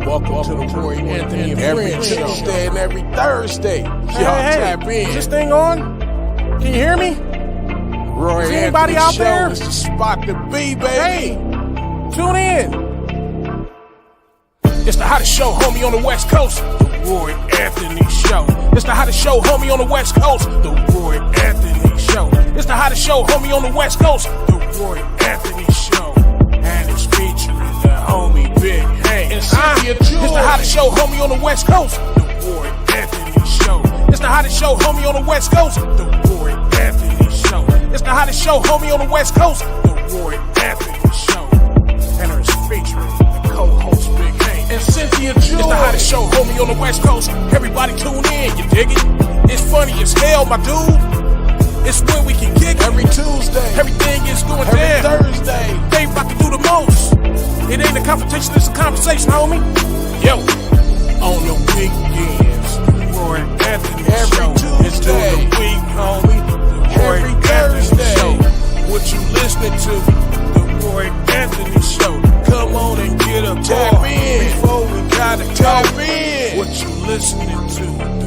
Welcome to the Roy Anthony and every Friends show. Tuesday and every Thursday. Y'all Hey, tap in. is this thing on? Can you hear me? Roy Is Anthony anybody out show there? is the spot to be, baby. Hey, tune in. It's the hottest show, homie, on the West Coast. The Roy Anthony Show. It's the hottest show, homie, on the West Coast. The Roy Anthony Show. It's the hottest show, homie, on the West Coast. The Roy Anthony Show. And it's featuring the homie Big Hank And Cynthia. It's the hottest show, homie, on the West Coast. The Roy Anthony Show. It's the hottest show, homie, on the West Coast. The Roy Anthony Show. It's the hottest show, homie, on the West Coast. The Roy Anthony Show. And it's featuring the co-host Big Hank And Cynthia. It's the hottest show, homie, on the West Coast. Everybody tune in, you dig it? It's funny as hell, my dude. It's when we can kick it. Every Tuesday. Everything is going every down. Thursday. They about to do the most. It ain't a confrontation, it's a conversation, homie. Yo, on the weekends, Roy Anthony Every Show. It's through Tuesday. the week, homie. The Roy Every Anthony Thursday. Show. What you listening to? The Roy Anthony Show. Come on and get a Tap call in. before we gotta Tap talk. in. What you listening to?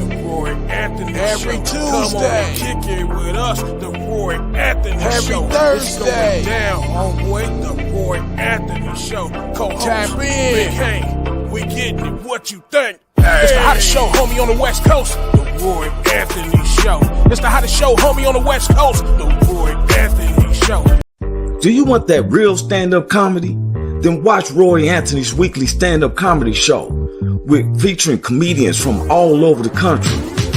The Roy Anthony Every Show. Come on Tuesday. and kick it with us. The Roy Anthony Every Show. Thursday. It's going down, homeboy. The Roy Anthony Show. Co-host Tap in. Big Hank. We getting it. What you think? It's the hottest show, homie, on the West Coast. The Roy Anthony Show. It's the hottest show, homie, on the West Coast. The Roy Anthony Show. Do you want that real stand-up comedy? Then watch Roy Anthony's weekly stand-up comedy show featuring comedians from all over the country,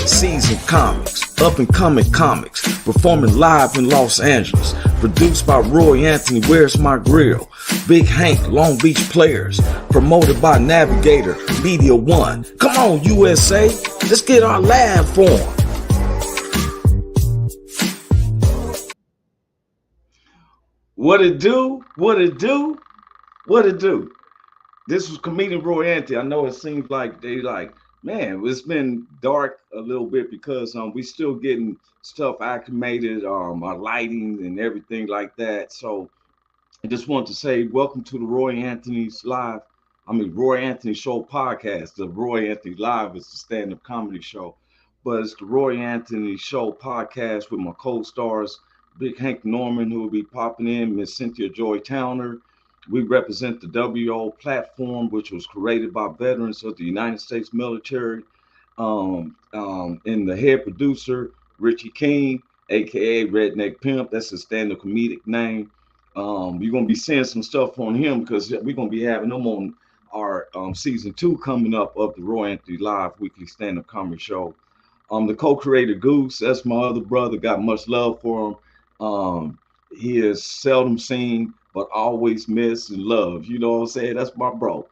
seasoned comics, up-and-coming comics, performing live in Los Angeles, produced by Roy Anthony, Where's My Grill, Big Hank, Long Beach Players, promoted by Navigator, Media One. Come on, USA, let's get our laugh on. What it do? What it do? What it do? This was comedian Roy Anthony. I know it seems like man, it's been dark a little bit because we still getting stuff acclimated, our lighting and everything like that. So I just want to say welcome to the Roy Anthony Show podcast. The Roy Anthony Live is the stand-up comedy show, but it's the Roy Anthony Show podcast with my co-stars, Big Hank Norman, who will be popping in, Miss Cynthia Joy Towner. We represent the WO platform, which was created by veterans of the United States military. And the head producer, Richie King, aka Redneck Pimp. That's his stand-up comedic name. You're gonna be seeing some stuff on him because we're gonna be having him on our season 2 coming up of the Roy Anthony Live weekly stand-up comedy show. The co-creator Goose, that's my other brother. Got much love for him. He is seldom seen, but always missed and loved. You know what I'm saying? That's my bro.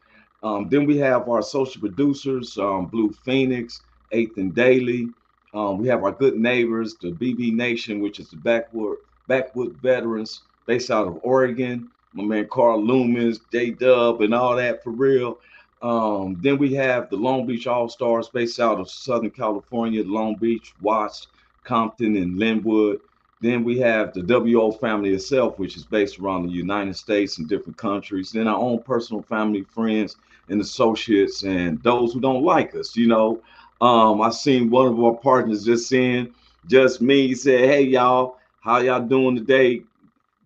Then we have our social producers, Blue Phoenix, Eighth and Daily. We have our good neighbors, the BB Nation, which is the Backwood veterans based out of Oregon. My man Carl Loomis, J-Dub, and all that for real. Then we have the Long Beach All-Stars based out of Southern California, Long Beach, Watts, Compton, and Linwood. Then we have the WO family itself, which is based around the United States and different countries. Then our own personal family, friends, and associates, and those who don't like us, you know. I seen one of our partners just me, he said, hey, y'all, how y'all doing today?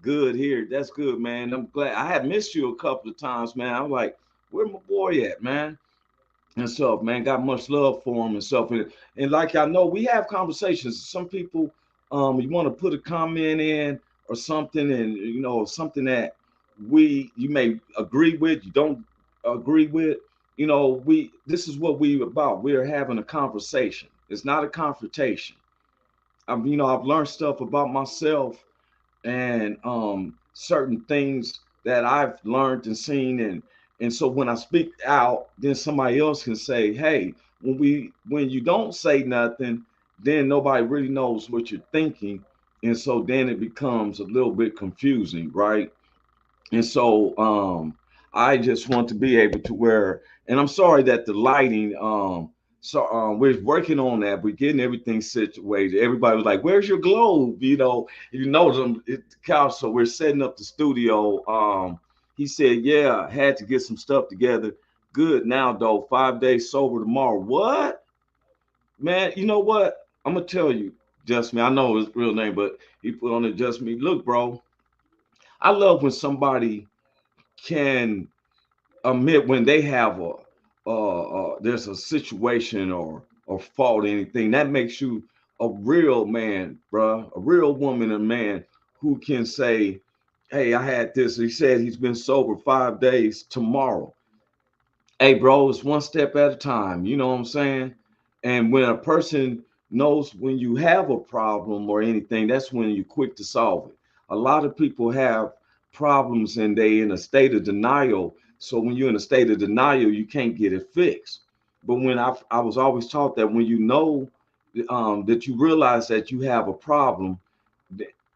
Good here. That's good, man. I'm glad. I had missed you a couple of times, man. I'm like, where my boy at, man? And stuff, man. Got much love for him and stuff. And like y'all know, we have conversations. Some people, you want to put a comment in or something, and you know, something that you may agree with, you don't agree with, you know, this is what we about. We're having a conversation. It's not a confrontation. I've learned stuff about myself and certain things that I've learned and seen, and so when I speak out, then somebody else can say, hey, when you don't say nothing, then nobody really knows what you're thinking. And so then it becomes a little bit confusing, right? And so I just want to be able to and I'm sorry that the lighting, we're working on that. We're getting everything situated. Everybody was like, where's your globe? Them at the couch. So we're setting up the studio. He said, yeah, I had to get some stuff together. good now though. 5 days sober tomorrow. What? Man, you know what? I'm gonna tell you, just me. I know his real name, but he put on it just me. Look, bro, I love when somebody can admit when they have there's a situation or fault or anything that makes you a real man, bro, a real woman, a man who can say, "Hey, I had this." He said he's been sober 5 days. Tomorrow, hey, bro, it's one step at a time. You know what I'm saying? And when a person knows when you have a problem or anything, that's when you're quick to solve it. A lot of people have problems and they in a state of denial. So when you're in a state of denial, you can't get it fixed. But when I was always taught that when you know that you realize that you have a problem,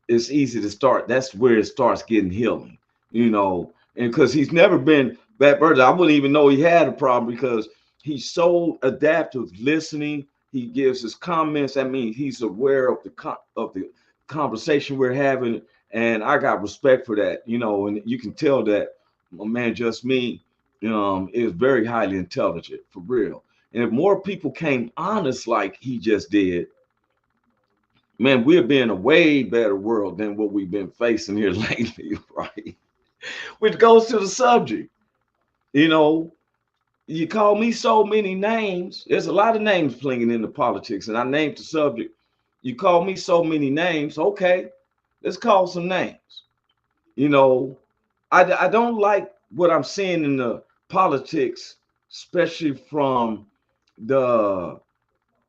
it's easy to start. That's where it starts getting healing, you know. And because he's never been bad bird, I wouldn't even know he had a problem because he's so adaptive, listening. He gives his comments. I mean, he's aware of the conversation we're having, and I got respect for that, you know. And you can tell that my man, just me, is very highly intelligent for real. And if more people came honest like he just did, man, we'll be in a way better world than what we've been facing here lately, right? Which goes to the subject. You know, you call me so many names. There's a lot of names playing into politics, and I named the subject. You call me so many names. Okay, let's call some names. You know, I don't like what I'm seeing in the politics, especially from the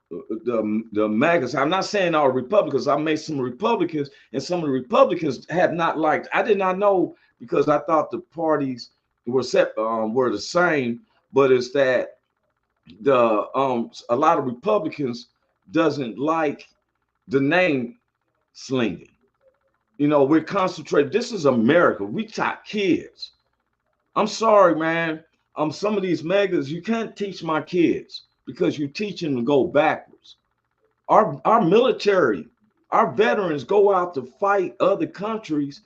the maggots. I'm not saying all Republicans. I made some Republicans, and some of the Republicans have not liked. I did not know because I thought the parties were the same, but it's that the a lot of Republicans doesn't like the name slinging. You know, we're concentrated. This is America. We taught kids. I'm sorry, man. Some of these megas, you can't teach my kids because you're teaching them to go backwards. Our military, our veterans go out to fight other countries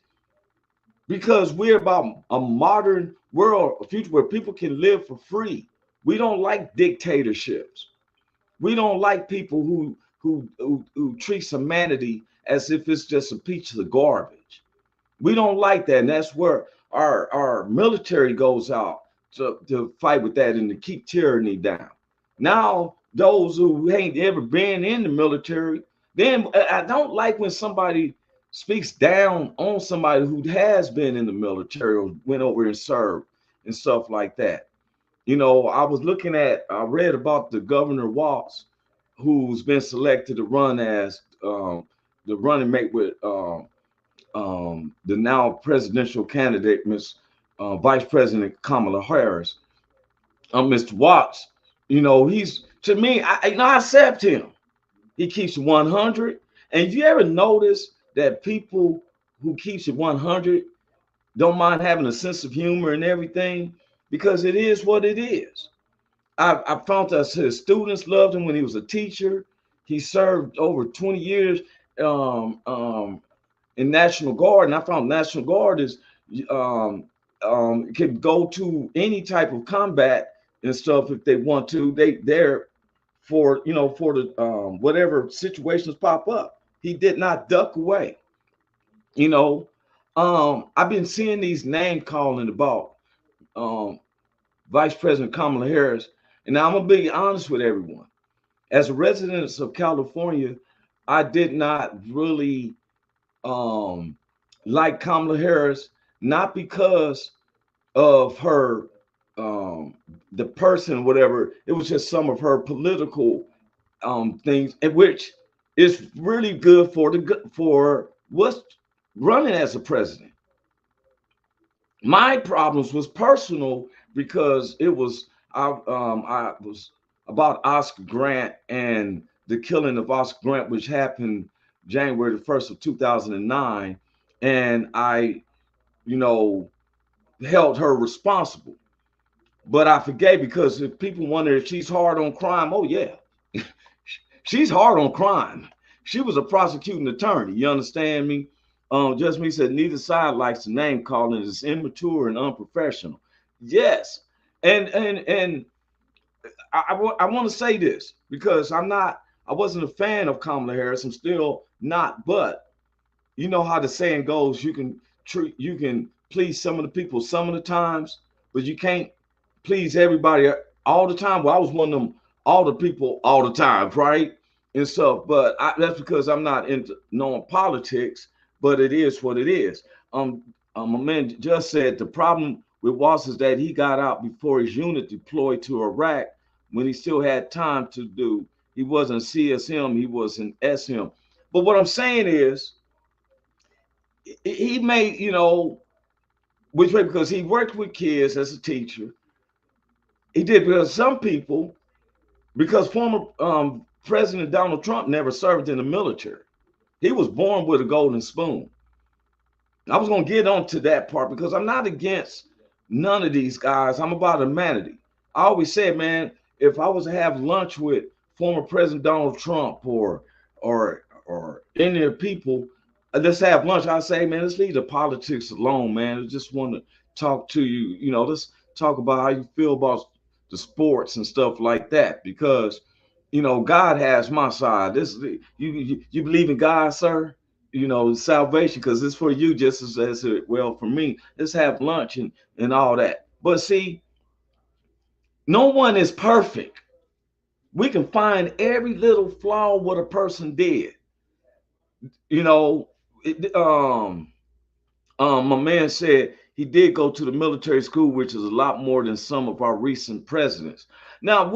because we're about a modern world, a future where people can live for free. We don't like dictatorships. We don't like people who treat humanity as if it's just a piece of garbage. We don't like that, and that's where our military goes out to fight with that and to keep tyranny down. Now, those who ain't ever been in the military, then I don't like when somebody speaks down on somebody who has been in the military or went over and served and stuff like that. You know, I read about the Governor Walz, who's been selected to run as the running mate with the now presidential candidate, Miss Vice President Kamala Harris. Mr. Watts, you know, he's to me, I accept him. He keeps it 100. And if you ever notice that people who keeps it 100 don't mind having a sense of humor and everything, because it is what it is. I found that his students loved him when he was a teacher. He served over 20 years um, um, in National Guard, and I found National Guard is can go to any type of combat and stuff if they want to. They're for for the whatever situations pop up. He did not duck away. You know, I've been seeing these name calling about um, Vice President Kamala Harris, and now I'm gonna be honest with everyone. As a resident of California, I did not really um, like Kamala Harris, not because of her, the person, whatever. It was just some of her political things, in which is really good for what's running as a president. My problems was personal because I was about Oscar Grant and the killing of Oscar Grant, which happened January the 1st of 2009, and I, you know, held her responsible. But I forgave because if people wonder if she's hard on crime, oh yeah, she's hard on crime. She was a prosecuting attorney. You understand me? Just me said neither side likes the name calling. It's immature and unprofessional. Yes, And I want to say this because I wasn't a fan of Kamala Harris. I'm still not, but you know how the saying goes, you can please some of the people some of the times, but you can't please everybody all the time. Well, I was one of them all the people all the time, right? And so, but that's because I'm not into knowing politics, but it is what it is. My man just said the problem with Watts is that he got out before his unit deployed to Iraq when he still had time to do. He wasn't CSM, he was an SM. But what I'm saying is, he made, which way, because he worked with kids as a teacher. He did because some people, because former President Donald Trump never served in the military. He was born with a golden spoon. I was going to get on to that part because I'm not against none of these guys. I'm about humanity. I always said, man, if I was to have lunch with former President Donald Trump or any of the people, let's have lunch. I say, man, let's leave the politics alone, man. I just want to talk to you. Let's talk about how you feel about the sports and stuff like that because God has my side. You believe in God, sir? Salvation, because it's for you just as well for me. Let's have lunch and all that. But see, no one is perfect. We can find every little flaw what a person did. You know, it, my man said he did go to the military school, which is a lot more than some of our recent presidents. Now,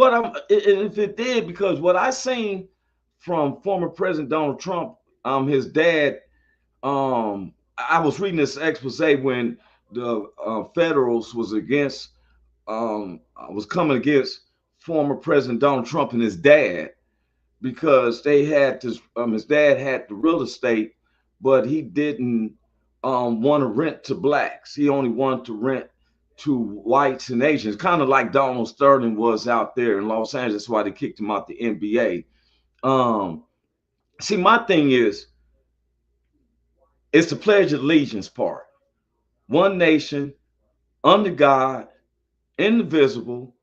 if it did, because what I seen from former President Donald Trump, his dad, I was reading this expose when the federals was coming against former President Donald Trump and his dad because they had this. His dad had the real estate, but he didn't want to rent to blacks. He only wanted to rent to whites and Asians, kind of like Donald Sterling was out there in Los Angeles. That's why they kicked him out the NBA. See, my thing is, it's the Pledge of Allegiance part. One nation, under God, indivisible,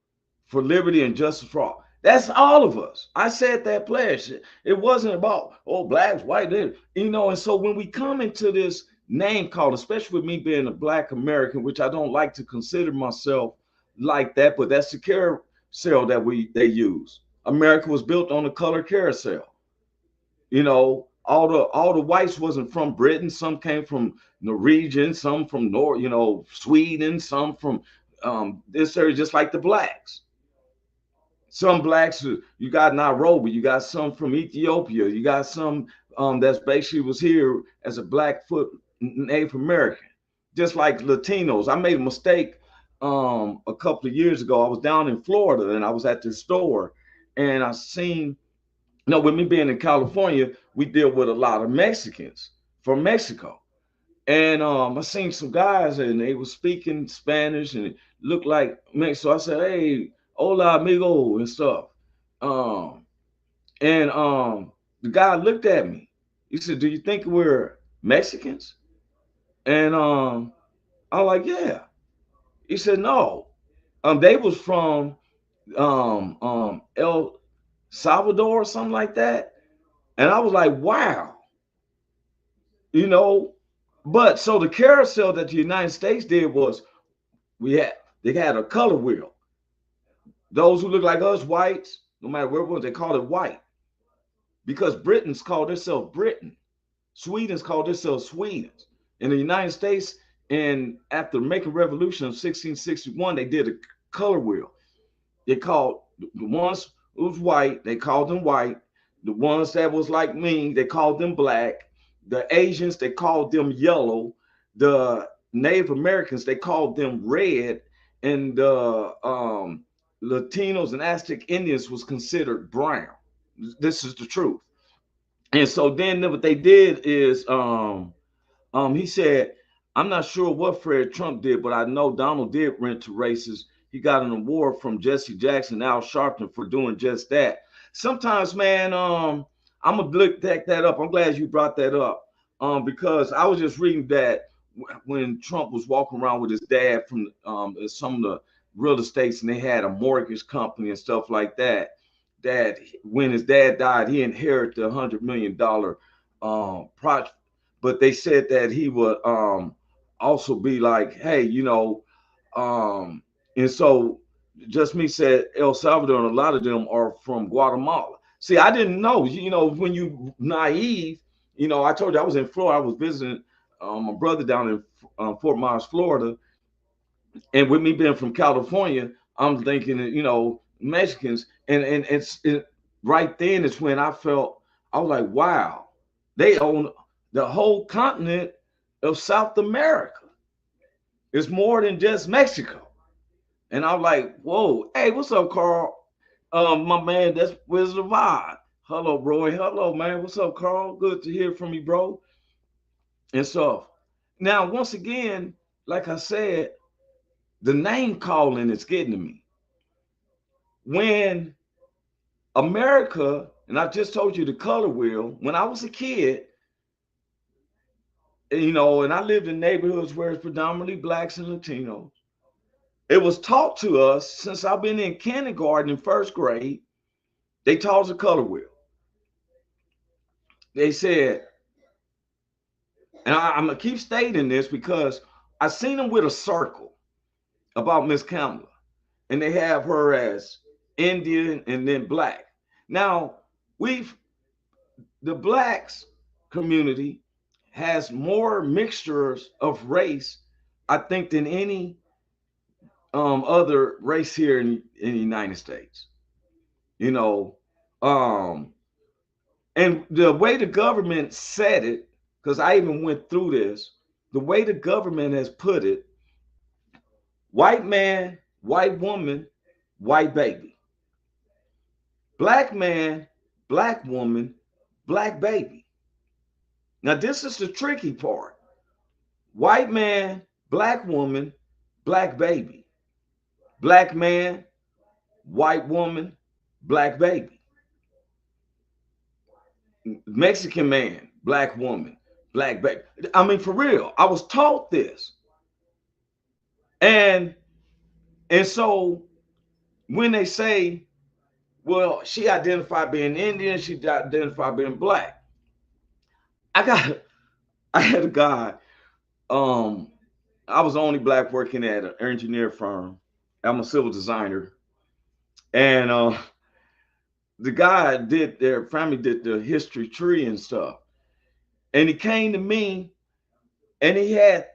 for liberty and justice for all. That's all of us. I said that pledge. It wasn't about, blacks, white, and so when we come into this name call, especially with me being a black American, which I don't like to consider myself like that, but that's the carousel that they use. America was built on the color carousel. All the whites wasn't from Britain. Some came from Norwegian, some from Sweden, some from this area, just like the blacks. Some blacks, you got Nairobi, you got some from Ethiopia, you got some that's basically was here as a Blackfoot Native American, just like Latinos. I made a mistake a couple of years ago. I was down in Florida and I was at the store and I seen, with me being in California, we deal with a lot of Mexicans from Mexico. And I seen some guys and they were speaking Spanish and it looked like Mexico. So I said, hey, hola amigo and stuff. The guy looked at me. He said, do you think we're Mexicans? And I'm like, yeah. He said, no. They was from El Salvador or something like that. And I was like, wow. But so the carousel that the United States did was they had a color wheel. Those who look like us, whites, no matter where it was, they called it white. Because Britons called themselves Britain. Swedes called themselves Swedes. In the United States, and after the American Revolution of 1661, they did a color wheel. They called the ones who was white, they called them white. The ones that was like me, they called them black. The Asians, they called them yellow. The Native Americans, they called them red. And the Latinos and Aztec Indians was considered brown. This is the truth. And so then what they did is he said, I'm not sure what Fred Trump did, but I know Donald did rent to races. He got an award from Jesse Jackson, Al Sharpton for doing just that. Sometimes, man, I'm gonna look that up. I'm glad you brought that up because I was just reading that when Trump was walking around with his dad from some of real estates, and they had a mortgage company and stuff like that. That when his dad died, he inherited $100 million project. But they said that he would also be like, hey, and so just me said El Salvador, and a lot of them are from Guatemala. See, I didn't know, when you naive, I told you I was in Florida. I was visiting my brother down in Fort Myers, Florida. And with me being from California, I'm thinking, Mexicans. And right then is when I was like, wow, they own the whole continent of South America. It's more than just Mexico. And I'm like, whoa, hey, what's up, Carl? My man, that's Wizard of Oz. Hello, bro. Hello, man. What's up, Carl? Good to hear from you, bro. And so now, once again, like I said, the name calling is getting to me. When America, and I just told you the color wheel, when I was a kid, and I lived in neighborhoods where it's predominantly blacks and Latinos, it was taught to us since I've been in kindergarten and first grade. They taught us the color wheel. They said, and I'm gonna keep stating this because I seen them with a circle about Miss Kamala, and they have her as Indian and then black. Now the blacks community has more mixtures of race, I think, than any other race here in the United States. And the way the government said it, because I even went through this, the way the government has put it: white man, white woman, white baby. Black man, black woman, black baby. Now, this is the tricky part. White man, black woman, black baby. Black man, white woman, black baby. Mexican man, black woman, black baby. I mean, for real, I was taught this. And so when they say, well, she identified being Indian, she identified being black. I had a guy, I was the only black working at an engineer firm. I'm a civil designer. And the guy their family did the history tree and stuff. And he came to me and he had,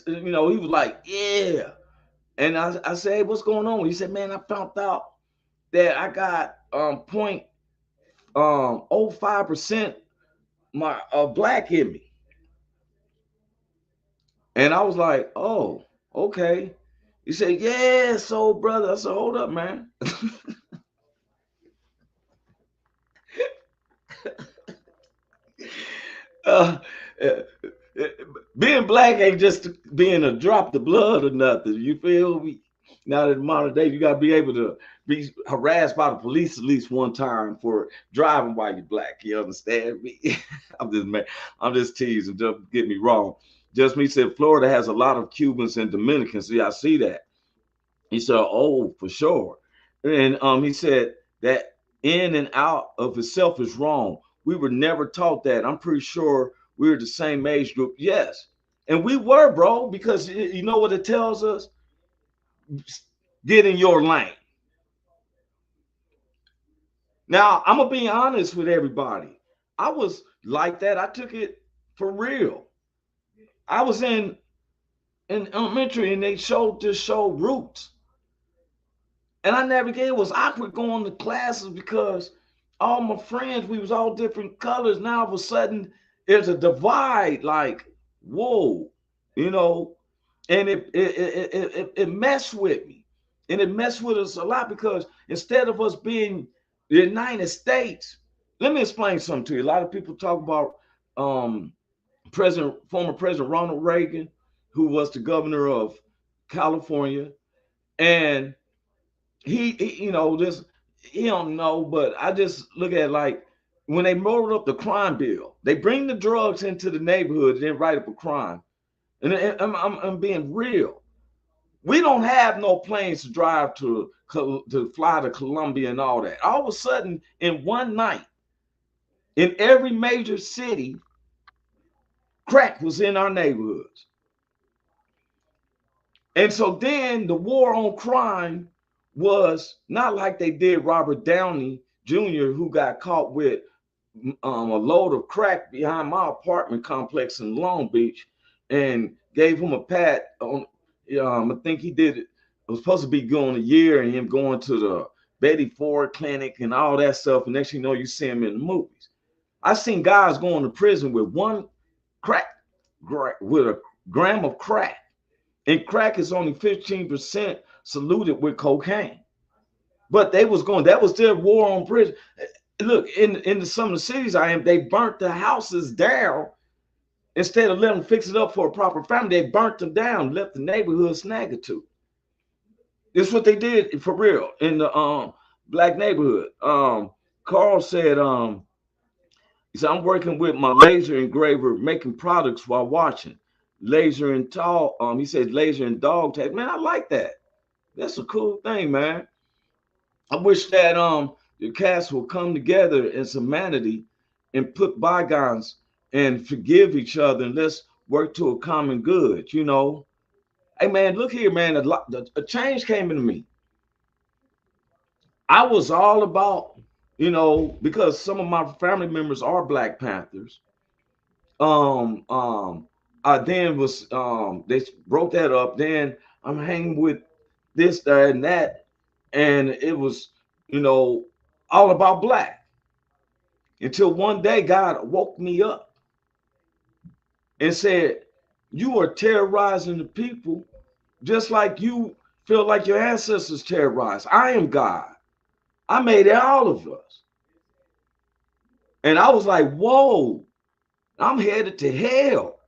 he was like, yeah. And I said, hey, what's going on? He said, man, I found out that I got 0.05% my black in me. And I was like, oh, okay. He said, yeah, so brother. I said, hold up, man. Being black ain't just being a drop of blood or nothing. You feel me? Now that modern day, you gotta be able to be harassed by the police at least one time for driving while you're black. You understand me? I'm just teasing. Don't get me wrong. Just me said Florida has a lot of Cubans and Dominicans. See, I see that. He said, oh, for sure. And he said that in and out of itself is wrong. We were never taught that. I'm pretty sure we were the same age group. Yes. And we were, bro, because you know what it tells us? Get in your lane. Now, I'm going to be honest with everybody. I was like that. I took it for real. I was in elementary and they showed this show Roots. And I navigated. It was awkward going to classes because all my friends, we was all different colors. Now all of a sudden there's a divide, like, whoa, and it messed with me. And it messed with us a lot because instead of us being the United States, let me explain something to you. A lot of people talk about former President Ronald Reagan, who was the governor of California. And he don't know, but I just look at it like when they wrote up the crime bill, they bring the drugs into the neighborhood and then write up a crime. And I'm being real. We don't have no planes to drive to fly to Colombia and all that. All of a sudden, in one night, in every major city, crack was in our neighborhoods. And so then the war on crime was not like they did Robert Downey Jr., who got caught with a load of crack behind my apartment complex in Long Beach and gave him a pat on. I think he did it. It was supposed to be going a year and him going to the Betty Ford clinic and all that stuff. And next thing you know, you see him in the movies. I've seen guys going to prison with one crack, with a gram of crack. And crack is only 15% saluted with cocaine. But they was going, that was their war on prison. Look, in some of the cities I am, they burnt the houses down. Instead of letting them fix it up for a proper family, they burnt them down, left the neighborhood snaggletooth. This is what they did for real in the black neighborhood. Carl said, he said, I'm working with my laser engraver, making products while watching. Laser and tall, he said laser and dog tag. Man, I like that. That's a cool thing, man. I wish that the cast will come together as humanity and put bygones and forgive each other and let's work to a common good, you know. Hey man, look here, man. A change came into me. I was all about, you know, because some of my family members are Black Panthers. Um, um, I then was they broke that up. Then I'm hanging with this, that, and that, and it was, you know, all about black. Until one day God woke me up and said, you are terrorizing the people just like you feel like your ancestors terrorized. I am God. I made all of us. And I was like, whoa, I'm headed to hell.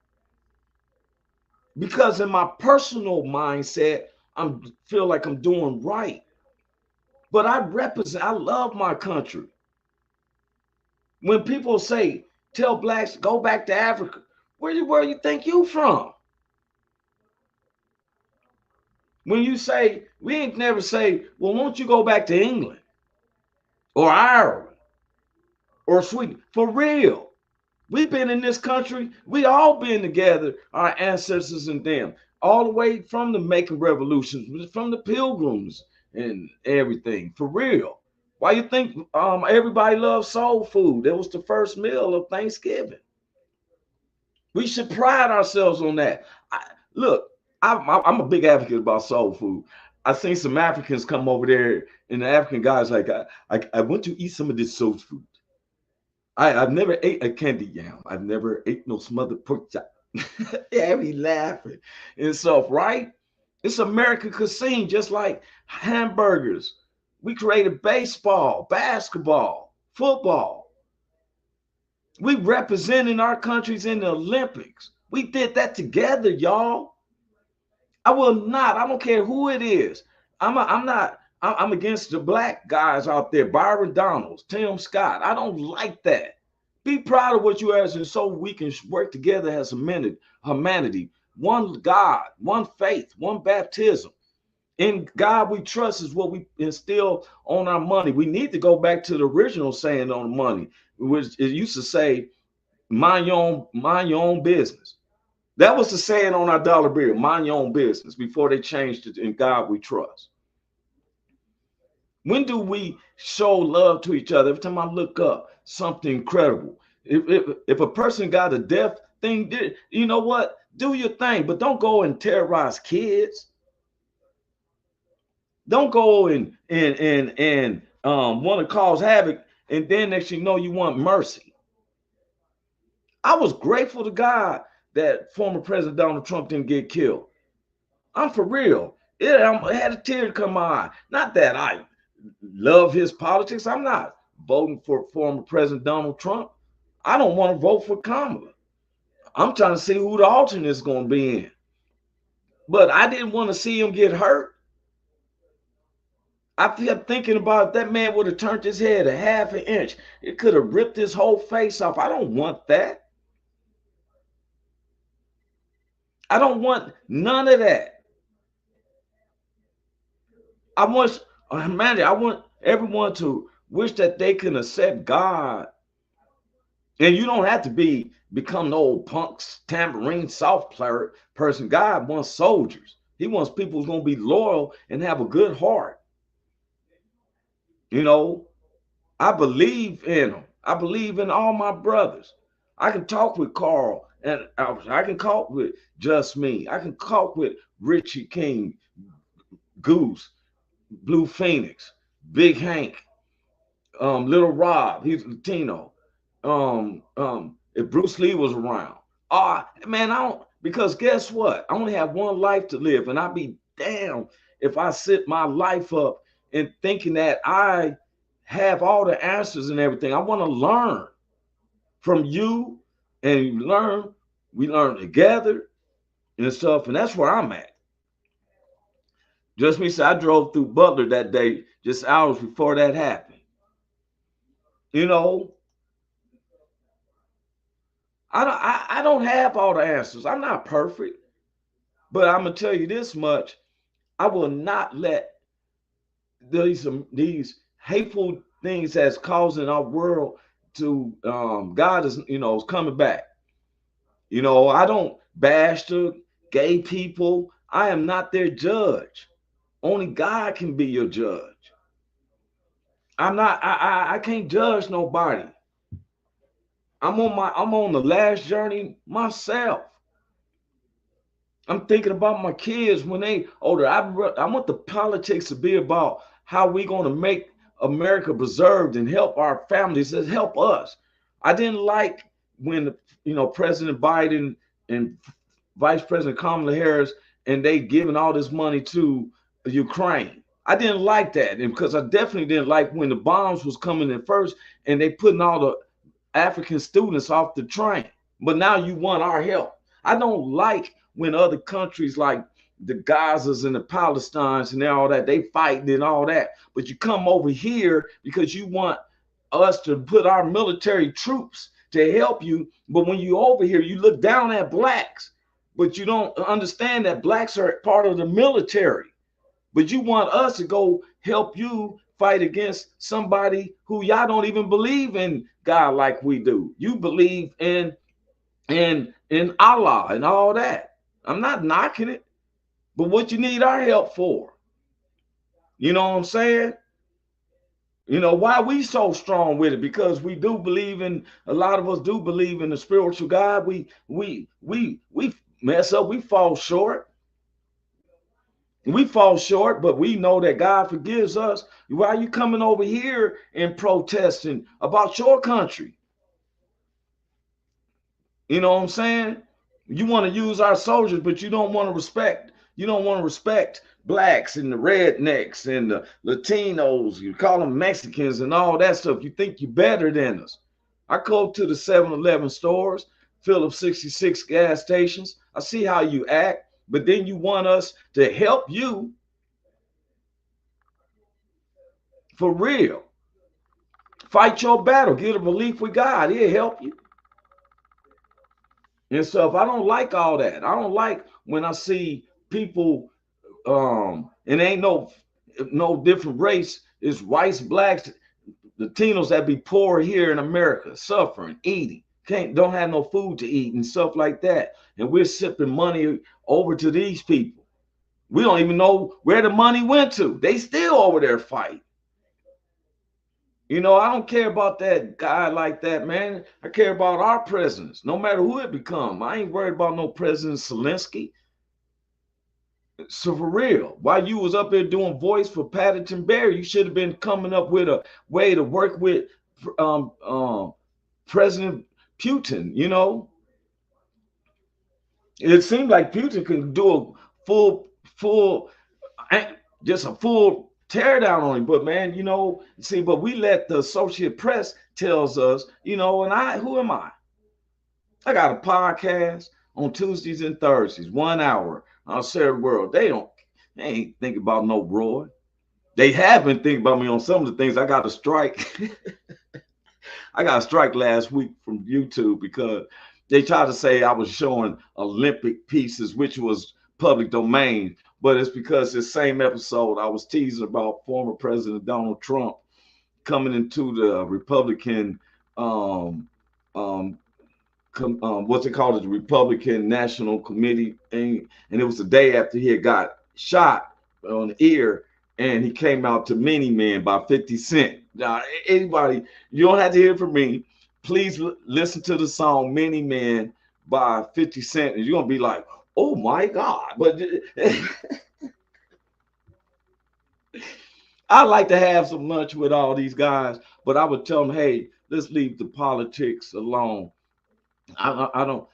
Because in my personal mindset, I feel like I'm doing right. But I love my country. When people say, tell blacks, go back to Africa, where you think you from? When you say, we ain't never say, well, won't you go back to England or Ireland or Sweden? For real. We've been in this country. We all been together, our ancestors and them, all the way from the making revolutions, from the pilgrims and everything. For real. Why you think everybody loves soul food? That was the first meal of Thanksgiving. We should pride ourselves on that. Look, I'm a big advocate about soul food. I've seen some Africans come over there, and the African guys like, I want to eat some of this soul food. I've never ate a candy yam. I've never ate no smothered pork chop. Yeah, we laughing and stuff, right? It's American cuisine, just like hamburgers. We created baseball, basketball, football. We representing our countries in the Olympics. We did that together, y'all. I will not. I don't care who it is. I'm against the black guys out there, Byron Donalds, Tim Scott. I don't like that. Be proud of what you are, and so we can work together as humanity. One God, one faith, one baptism. In God we trust is what we instill on our money. We need to go back to the original saying on money, which it used to say, mind your own business. That was the saying on our dollar bill, mind your own business, before they changed it in God we trust. When do we show love to each other? Every time I look up, something incredible. If a person got a death thing, you know what? Do your thing, but don't go and terrorize kids. Don't go and want to cause havoc, and then next you know you want mercy. I was grateful to God that former President Donald Trump didn't get killed. I'm for real. I had a tear come my eye. Not that I love his politics. I'm not voting for former President Donald Trump. I don't want to vote for Kamala. I'm trying to see who the alternate is going to be in. But I didn't want to see him get hurt. I kept thinking about if that man would have turned his head a half an inch, it could have ripped his whole face off. I don't want that. I don't want none of that. I want humanity, I want everyone to wish that they can accept God. And you don't have to become no old punks, tambourine, soft player person. God wants soldiers. He wants people who's gonna be loyal and have a good heart. You know, I believe in them. I believe in all my brothers. I can talk with Carl and I can talk with Just Me. I can talk with Richie King, Goose, Blue Phoenix, Big Hank, Little Rob. He's Latino. If Bruce Lee was around, man, I don't, because guess what? I only have one life to live, and I'd be damned if I set my life up in thinking that I have all the answers and everything. I want to learn from you, and learn. We learn together and stuff, and that's where I'm at. Just me said, I drove through Butler that day, just hours before that happened. You know, I don't have all the answers. I'm not perfect, but I'm gonna tell you this much: I will not let these hateful things that's causing our world to God is coming back. I don't bash the gay people. I am not their judge. Only God can be your judge. I'm not. I can't judge nobody. I'm on the last journey myself. I'm thinking about my kids when they older. I want the politics to be about how we going to make America preserved and help our families and help us. I didn't like when President Biden and Vice President Kamala Harris and they giving all this money to Ukraine. I didn't like that, and because I definitely didn't like when the bombs was coming in first and they putting all the African students off the train. But now you want our help. I don't like when other countries like the Gazas and the Palestines and all that, they fighting and all that. But you come over here because you want us to put our military troops to help you. But when you over here, you look down at blacks, but you don't understand that blacks are part of the military. But you want us to go help you fight against somebody who y'all don't even believe in God like we do. You believe in Allah and all that. I'm not knocking it, but what you need our help for? You know what I'm saying? Why we so strong with it? Because we do believe in, a lot of us do believe in the spiritual God. We mess up, we fall short. We fall short, but we know that God forgives us. Why are you coming over here and protesting about your country? You know what I'm saying? You want to use our soldiers, but you don't want to respect. You don't want to respect blacks and the rednecks and the Latinos. You call them Mexicans and all that stuff. You think you're better than us. I go to the 7-Eleven stores, Phillips 66 gas stations. I see how you act, but then you want us to help you for real. Fight your battle. Get a belief with God. He'll help you. And so if I don't like all that, I don't like when I see people, and ain't no different race, it's whites, blacks, Latinos that be poor here in America, suffering, eating, don't have no food to eat and stuff like that. And we're sipping money over to these people. We don't even know where the money went to. They still over there fighting. I don't care about that guy like that, man. I care about our presidents, no matter who it become. I ain't worried about no President Zelensky. So for real, while you was up there doing voice for Paddington Bear, you should have been coming up with a way to work with President Putin. It seemed like Putin can do a full, just a full tear down on him. But man, but we let the Associated Press tells us, and who am I? I got a podcast on Tuesdays and Thursdays, 1 hour on Saturday World. They ain't thinking about no Roy. They have been thinking about me on some of the things. I got a strike. I got a strike last week from YouTube because they tried to say I was showing Olympic pieces, which was public domain, but it's because this same episode I was teasing about former President Donald Trump coming into the Republican um, um, what's it called, the Republican National Committee, and it was the day after he had got shot on the ear, and he came out to Many Men by 50 Cent. Now, anybody, you don't have to hear it from me. Please listen to the song Many Men by 50 Cent, and you're gonna be like, oh my God. But I like to have some lunch with all these guys, but I would tell them, hey, let's leave the politics alone. I don't.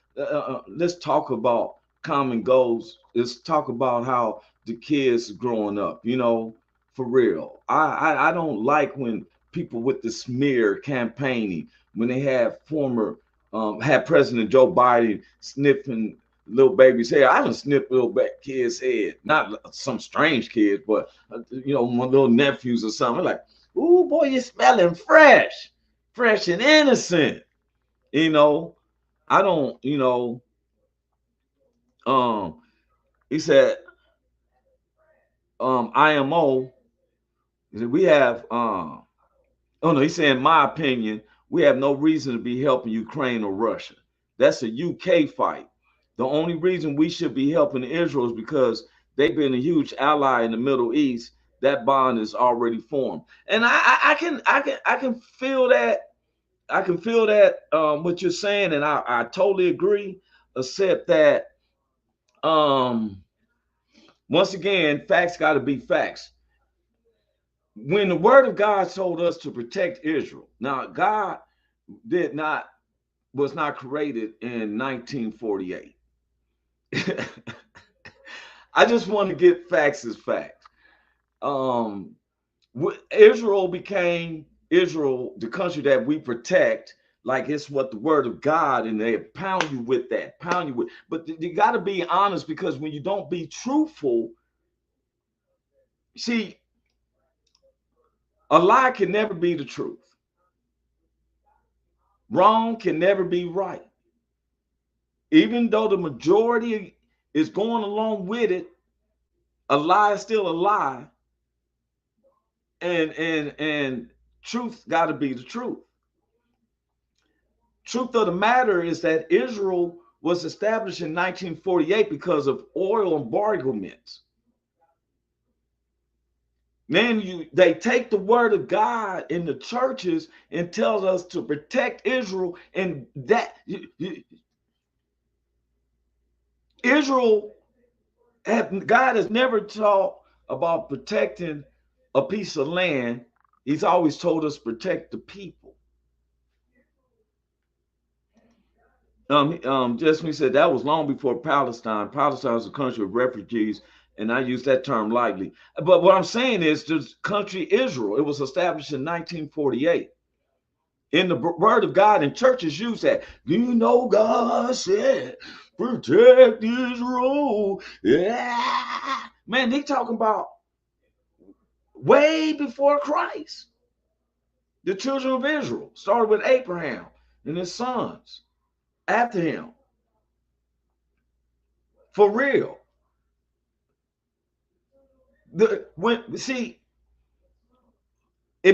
Let's talk about common goals. Let's talk about how the kids growing up. You know, for real. I don't like when people with the smear campaigning, when they have had President Joe Biden sniffing little baby's hair. I done sniffed little kid's head, not some strange kids, but my little nephews or something. Like, ooh boy, you're smelling fresh and innocent. You know, I don't, he said, IMO, we have, oh no, he's saying, in my opinion, we have no reason to be helping Ukraine or Russia. That's a UK fight. The only reason we should be helping Israel is because they've been a huge ally in the Middle East. That bond is already formed. And I can feel that. I can feel that what you're saying, and I totally agree, except that once again, facts got to be facts. When the word of God told us to protect Israel, now God was not created in 1948. I just want to get facts as facts. Israel became Israel, the country that we protect, like it's what the word of God, and they pound you with that, but you got to be honest, because when you don't be truthful, see, a lie can never be the truth. Wrong can never be right. Even though the majority is going along with it, a lie is still a lie. And truth got to be the truth. Truth of the matter is that Israel was established in 1948 because of oil embargoes. Then they take the word of God in the churches and tells us to protect Israel, and that Israel, God has never taught about protecting a piece of land. He's always told us protect the people. Jasmine said that was long before Palestine. Palestine is a country of refugees, and I use that term lightly. But what I'm saying is the country Israel, it was established in 1948. In the word of God, and churches use that. You know, God said, protect Israel. Yeah. Man, they talking about way before Christ. The children of Israel started with Abraham and his sons after him. For real. It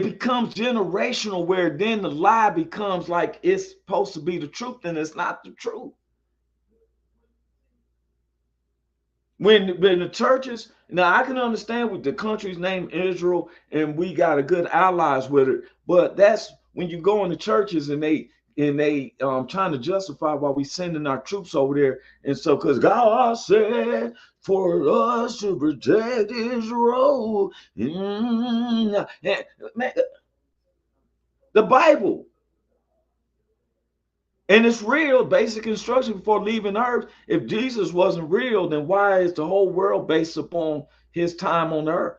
becomes generational, where then the lie becomes like it's supposed to be the truth, and it's not the truth. When the churches, now I can understand with the country's name Israel, and we got a good allies with it, but that's when you go in the churches and they trying to justify why we sending our troops over there. And so, because God said for us to protect Israel, man, the Bible. And it's real, basic instruction before leaving earth. If Jesus wasn't real, then why is the whole world based upon his time on earth?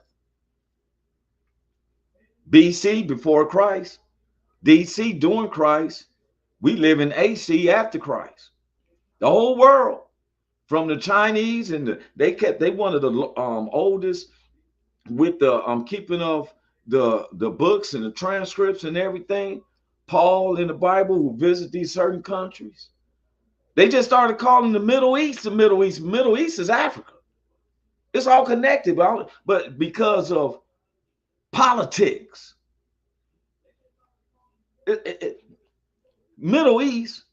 BC, before Christ. DC, during Christ. We live in AC, after Christ. The whole world, from the Chinese, and they one of the oldest with the keeping of the books and the transcripts and everything. Paul in the Bible, who visit these certain countries. They just started calling the Middle East the Middle East. Middle East is Africa. It's all connected, but because of politics, Middle East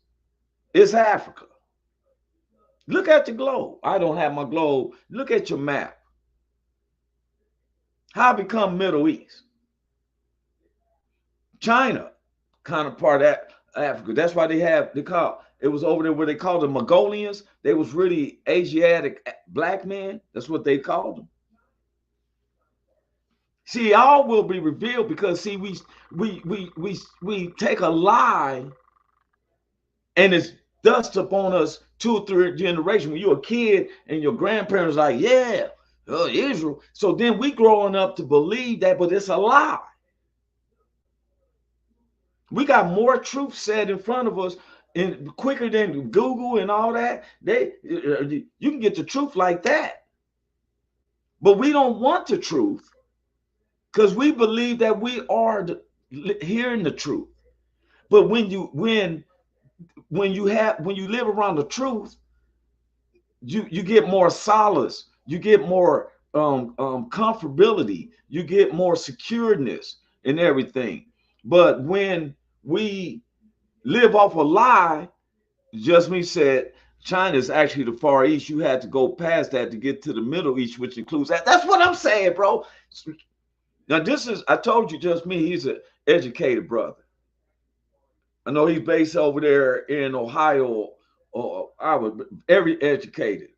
is Africa. Look at your globe. I don't have my globe. Look at your map. How it become Middle East? China, kind of part of Africa. That's why they call it was over there where they called them Mongolians. They was really Asiatic black men. That's what they called them. See, all will be revealed because see, we take a lie and it's dust upon us 2 or 3 generations. When you're a kid and your grandparents are like, yeah, Israel. So then we growing up to believe that, but it's a lie. We got more truth said in front of us and quicker than Google and all that. You can get the truth like that. But we don't want the truth because we believe that we are hearing the truth. But when you live around the truth, you get more solace, you get more comfortability, you get more secureness and everything. But when we live off a lie, just me said, China is actually the Far East. You had to go past that to get to the Middle East, which includes that. That's what I'm saying, bro. Now, I told you just me, he's an educated brother. I know he's based over there in Ohio, or I was very educated.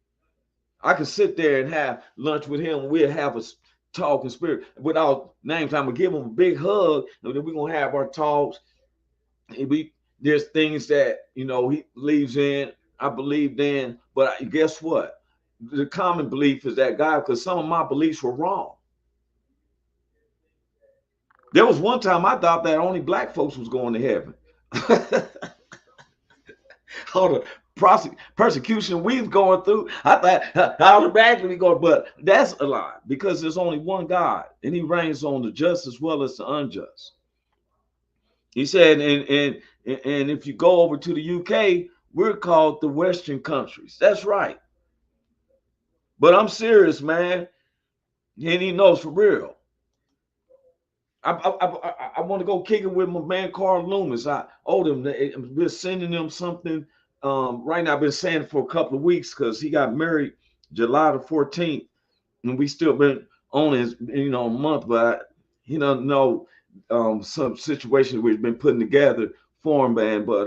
I could sit there and have lunch with him. We'll have a talk in spirit without names. I'm gonna give him a big hug, and then we're gonna have our talks. There's things that he believes in, I believed in, but guess what? The common belief is that God, because some of my beliefs were wrong. There was one time I thought that only black folks was going to heaven. All the persecution we've going through, I thought automatically going, but that's a lie because there's only one God and he reigns on the just as well as the unjust. He said, and if you go over to the UK, we're called the Western countries. That's right. But I'm serious, man. And he knows for real. I want to go kick it with my man Carl Loomis. I owed him. I've been sending him something. Right now, I've been saying it for a couple of weeks because he got married July the 14th, and we still been on his month, but he doesn't know some situations we've been putting together for him, man. But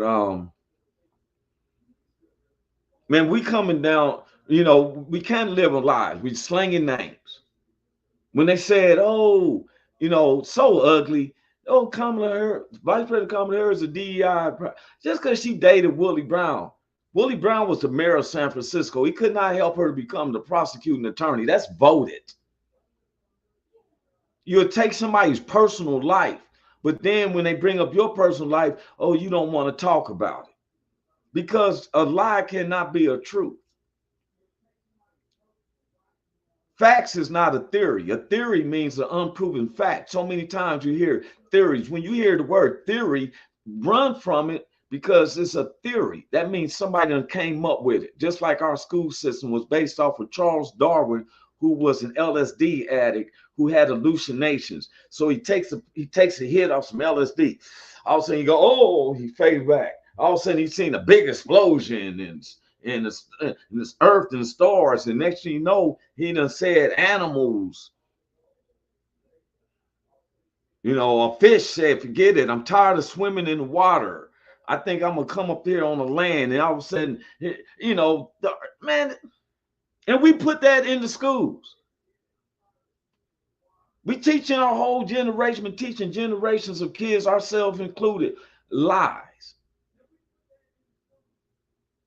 man, we coming down. We can't live in lies. We slinging names. When they said, "Oh, so ugly." Oh, Kamala Harris, Vice President Kamala Harris is a DEI. Just because she dated Willie Brown. Willie Brown was the mayor of San Francisco. He could not help her to become the prosecuting attorney. That's voted. You'll take somebody's personal life, but then when they bring up your personal life, oh, you don't want to talk about it. Because a lie cannot be a truth. Facts is not a theory. A theory means an unproven fact. So many times you hear theories. When you hear the word theory, run from it because it's a theory. That means somebody done came up with it. Just like our school system was based off of Charles Darwin, who was an LSD addict who had hallucinations. So he takes a hit off some LSD. All of a sudden you go, oh, he fades back. All of a sudden he's seen a big explosion and this earth and stars, and next thing you know, he done said animals. A fish said, forget it. I'm tired of swimming in the water. I think I'm gonna come up here on the land. And all of a sudden, man, and we put that in the schools. We teaching our whole generation, teaching generations of kids, ourselves included, lies.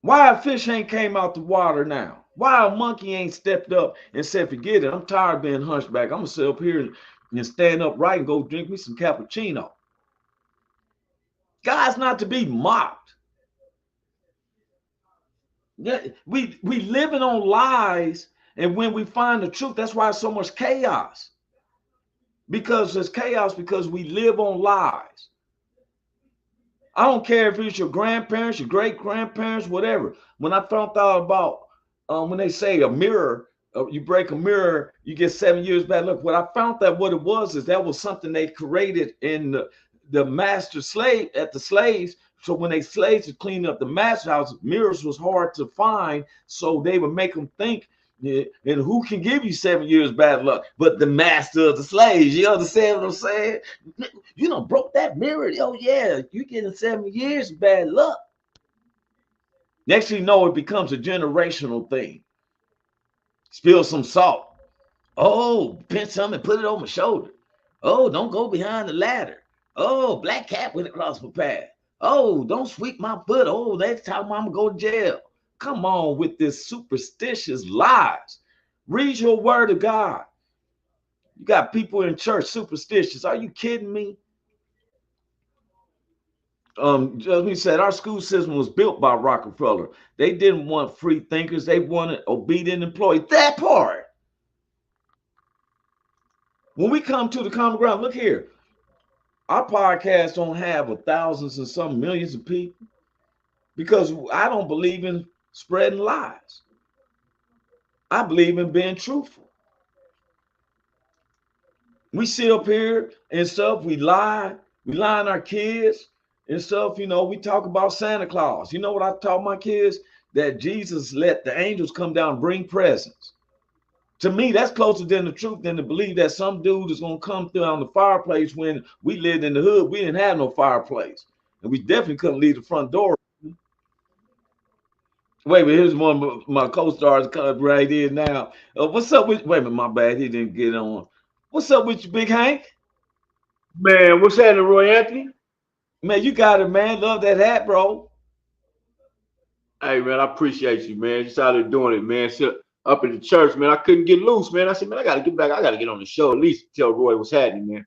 Why a fish ain't came out the water now? Why a monkey ain't stepped up and said, forget it, I'm tired of being hunchback. I'm going to sit up here and stand upright and go drink me some cappuccino. God's not to be mocked. Yeah, we living on lies, and when we find the truth, that's why it's so much chaos. Because there's chaos because we live on lies. I don't care if it's your grandparents, your great grandparents, whatever. When I found out about when they say a mirror You break a mirror, you get 7 years bad luck. What I found that what it was is that was something they created in the master slave at the slaves. So when they slaves would clean up the master house, mirrors was hard to find. So they would make them think, yeah, and who can give you 7 years bad luck but the master of the slaves? You understand what I'm saying? You know, broke that mirror. Oh yeah, you getting 7 years bad luck. Next thing you know, it becomes a generational thing. Spill some salt. Oh, pinch something and put it on my shoulder. Oh, don't go behind the ladder. Oh, black cat went across my path. Oh, don't sweep my foot. Oh, that's how I'm gonna go to jail. Come on with this superstitious lies. Read your word of God. You got people in church superstitious. Are you kidding me? Just we said, our school system was built by Rockefeller. They didn't want free thinkers. They wanted obedient employees. That part. When we come to the common ground, look here. Our podcast don't have thousands and some millions of people because I don't believe in spreading lies. I believe in being truthful. We sit up here and stuff, we lie on our kids and stuff. You know, we talk about Santa Claus. You know what I taught my kids? That Jesus let the angels come down and bring presents. To me, that's closer than the truth than to believe that some dude is going to come through on the fireplace. When we lived in the hood, we didn't have no fireplace. And we definitely couldn't leave the front door. Wait a minute, here's one of my co-stars coming right here now. What's up with, wait a minute, my bad, he didn't get on. What's up with you, Big Hank? Man, what's happening, Roy Anthony? Man, you got it, man. Love that hat, bro. Hey, man, I appreciate you, man. Just out there doing it, man. Sit up in the church, man. I couldn't get loose, man. I said, man, I got to get back. I got to get on the show at least tell Roy what's happening, man.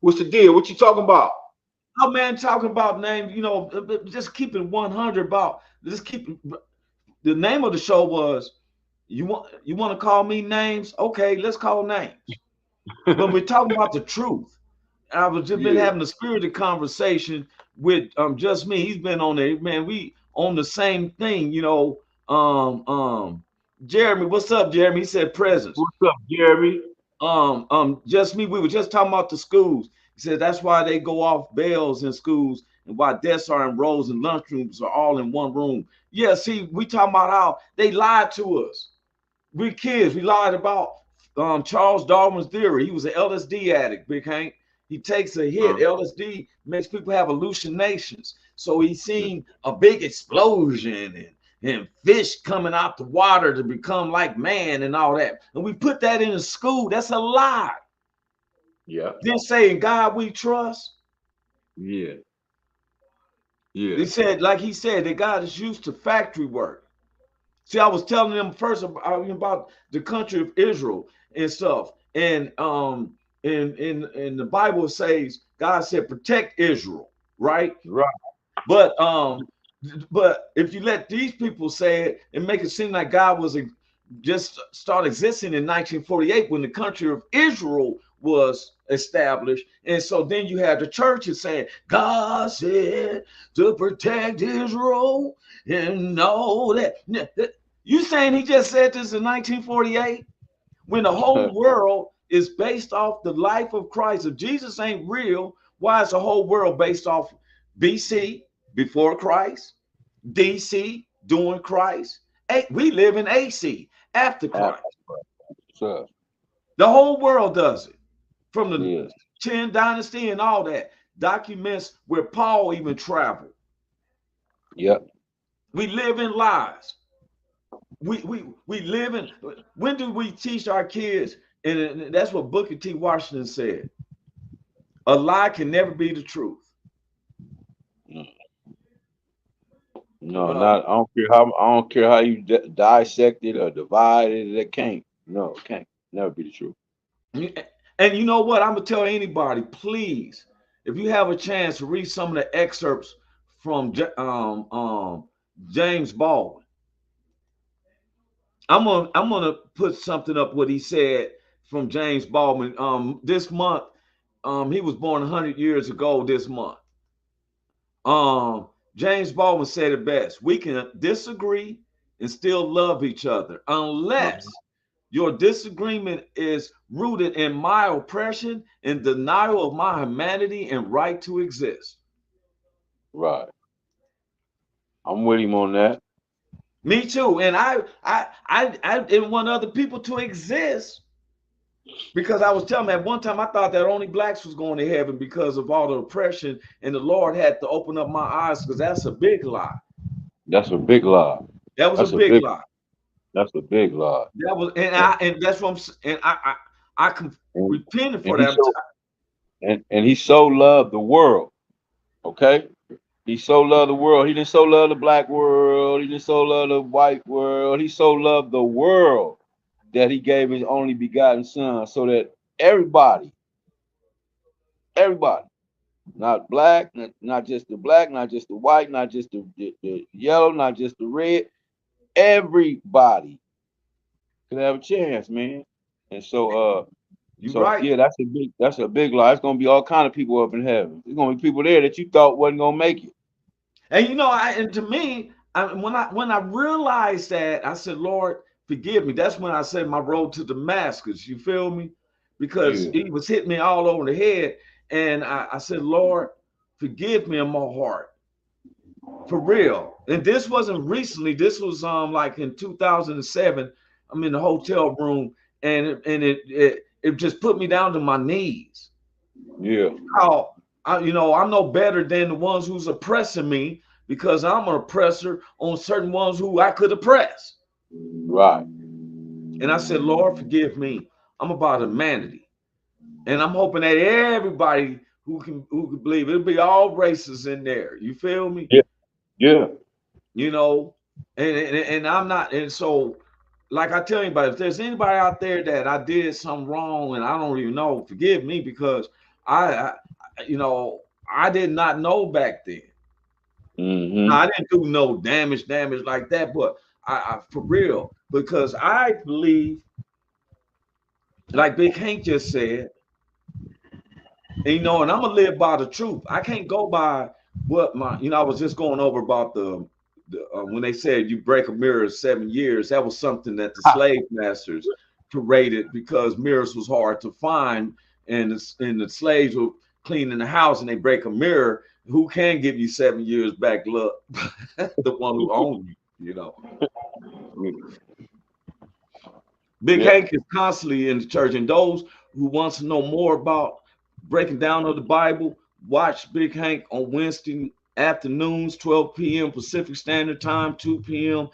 What's the deal? What you talking about? Oh, man, talking about name, you know, just keeping 100 about, just keep, the name of the show was, you want to call me names? Okay, let's call names. But we're talking about the truth. I was just been having a spirited conversation with just me. He's been on there, man. We on the same thing, you know. Jeremy, what's up, Jeremy? He said presence. What's up, Jeremy? Just me. We were just talking about the schools. He said that's why they go off bells in schools and why desks are in rows and lunchrooms are all in one room. Yeah, see, we talking about how they lied to us. We kids, we lied about Charles Darwin's theory. He was an LSD addict, Big Hank. He takes a hit. LSD makes people have hallucinations. So he seen a big explosion and fish coming out the water to become like man and all that. And we put that in the school. That's a lie. Yeah. Then saying God we trust. Yeah. Yeah. They said, like he said, that God is used to factory work. See, I was telling them first about the country of Israel and stuff. And in the Bible says God said protect Israel, right? Right. But if you let these people say it and make it seem like God was just start existing in 1948 when the country of Israel was established. And so then you have the churches saying God said to protect Israel and all that. You saying he just said this in 1948 when the whole world is based off the life of Christ? If Jesus ain't real, why is the whole world based off BC, before Christ, DC, during Christ? We live in AC, after Christ. Sure. The whole world does it. From the 10 dynasty and all that. Documents where Paul even traveled. Yep. We live in lies. We live in, when do we teach our kids? And that's what Booker T. Washington said. A lie can never be the truth. No, not. I don't care how you dissect it or divide it. It can't. No, it can't. Never be the truth. And you know what? I'm gonna tell anybody, please, if you have a chance to read some of the excerpts from James Baldwin. I'm gonna put something up what he said from James Baldwin. This month, he was born 100 years ago. This month, James Baldwin said it best: we can disagree and still love each other, unless Your disagreement is rooted in my oppression and denial of my humanity and right to exist. Right. I'm with him on that. Me too. And I didn't want other people to exist because I was telling them at one time I thought that only blacks was going to heaven because of all the oppression, and the Lord had to open up my eyes because that's a big lie. That's a big lie. That was a That's a big big. lie. That's a big lie. That was, And and that's what and I can and, repented and for he that. so and he so loved the world. Okay. He so loved the world. He didn't so love the black world. He didn't so love the white world. He so loved the world that he gave his only begotten son so that everybody, not black, not just the black, not just the white, not just the yellow, not just the red, everybody could have a chance, man. And You so right. yeah, that's a big lie. It's gonna be all kind of people up in heaven. There's gonna be people there that you thought wasn't gonna make it. And and to me, when I realized that, I said, Lord, forgive me. That's when I said my road to Damascus. You feel me? Because Yeah, he was hitting me all over the head, and I said, Lord, forgive me in my heart, for real. And this wasn't recently. This was like in 2007. I'm in the hotel room, and it just put me down to my knees. yeah, How I'm no better than the ones who's oppressing me because I'm an oppressor on certain ones who I could oppress. right. And I said, Lord, forgive me. I'm about humanity, and I'm hoping that everybody who can believe it'll be all races in there. You feel me? Yeah, yeah. You know, and I'm not, and so like I tell anybody, if there's anybody out there that I did something wrong and I don't even know, forgive me because I I did not know back then. Now, Mm-hmm. I didn't do no damage like that, but I for real, because I believe, like Big Hank just said, and I'm gonna live by the truth. I can't go by what I was just going over about the when they said you break a mirror 7 years. That was something that the slave masters paraded because mirrors was hard to find, and the slaves were cleaning the house and they break a mirror. Who can give you 7 years back? Look, the one who owns you. Big Yeah, Hank is constantly in the church, and those who wants to know more about breaking down of the Bible, watch Big Hank on Wednesday afternoons, 12 p.m. Pacific Standard Time, 2 p.m.